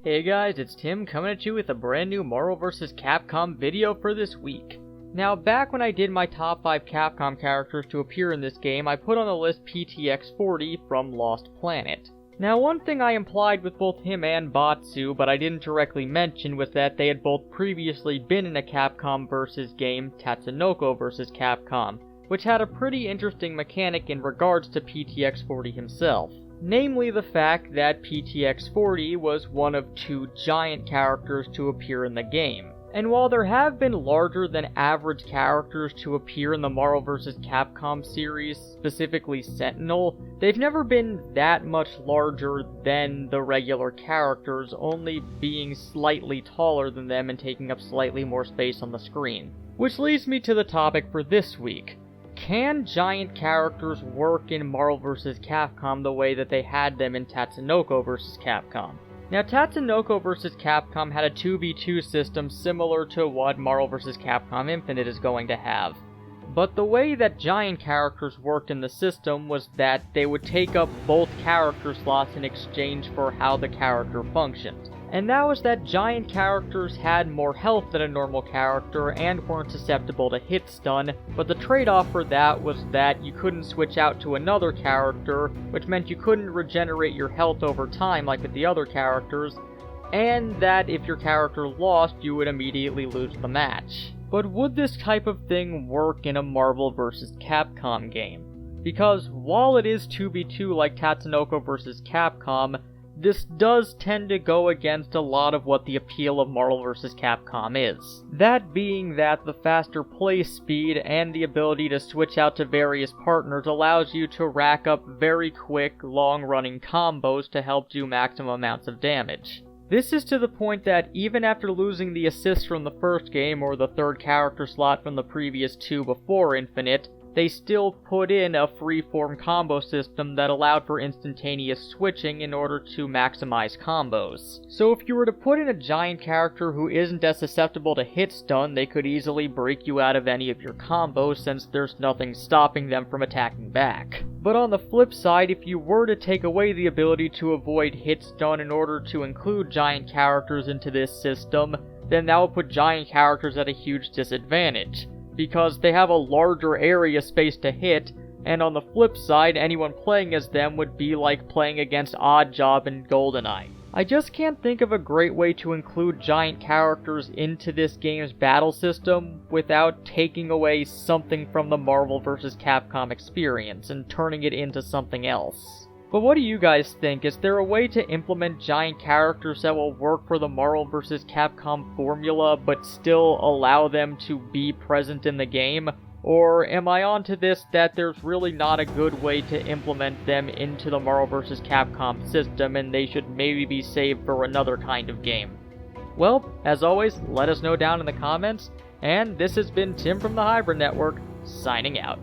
Hey guys, it's Tim coming at you with a brand new Marvel vs. Capcom video for this week. Now, back when I did my top 5 Capcom characters to appear in this game, I put on the list PTX40 from Lost Planet. Now, one thing I implied with both him and Batsu, but I didn't directly mention, was that they had both previously been in a Capcom vs. game, Tatsunoko vs. Capcom, which had a pretty interesting mechanic in regards to PTX40 himself. Namely the fact that PTX40 was one of 2 giant characters to appear in the game. And while there have been larger than average characters to appear in the Marvel vs. Capcom series, specifically Sentinel, they've never been that much larger than the regular characters, only being slightly taller than them and taking up slightly more space on the screen. Which leads me to the topic for this week. Can giant characters work in Marvel vs. Capcom the way that they had them in Tatsunoko vs. Capcom? Now, Tatsunoko vs. Capcom had a 2v2 system similar to what Marvel vs. Capcom Infinite is going to have. But the way that giant characters worked in the system was that they would take up both character slots in exchange for how the character functioned. And that was that giant characters had more health than a normal character and weren't susceptible to hit stun, but the trade-off for that was that you couldn't switch out to another character, which meant you couldn't regenerate your health over time like with the other characters, and that if your character lost, you would immediately lose the match. But would this type of thing work in a Marvel vs. Capcom game? Because while it is 2v2 like Tatsunoko vs. Capcom, this does tend to go against a lot of what the appeal of Marvel vs. Capcom is. That being that the faster play speed and the ability to switch out to various partners allows you to rack up very quick, long-running combos to help do maximum amounts of damage. This is to the point that even after losing the assists from the first game or the third character slot from the previous 2 before Infinite, they still put in a free-form combo system that allowed for instantaneous switching in order to maximize combos. So if you were to put in a giant character who isn't as susceptible to hit stun, they could easily break you out of any of your combos since there's nothing stopping them from attacking back. But on the flip side, if you were to take away the ability to avoid hit stun in order to include giant characters into this system, then that would put giant characters at a huge disadvantage, because they have a larger area space to hit, and on the flip side, anyone playing as them would be like playing against Oddjob and GoldenEye. I just can't think of a great way to include giant characters into this game's battle system without taking away something from the Marvel vs. Capcom experience and turning it into something else. But what do you guys think? Is there a way to implement giant characters that will work for the Marvel vs. Capcom formula but still allow them to be present in the game? Or am I onto this that there's really not a good way to implement them into the Marvel vs. Capcom system and they should maybe be saved for another kind of game? Well, as always, let us know down in the comments, and this has been Tim from the Hybrid Network, signing out.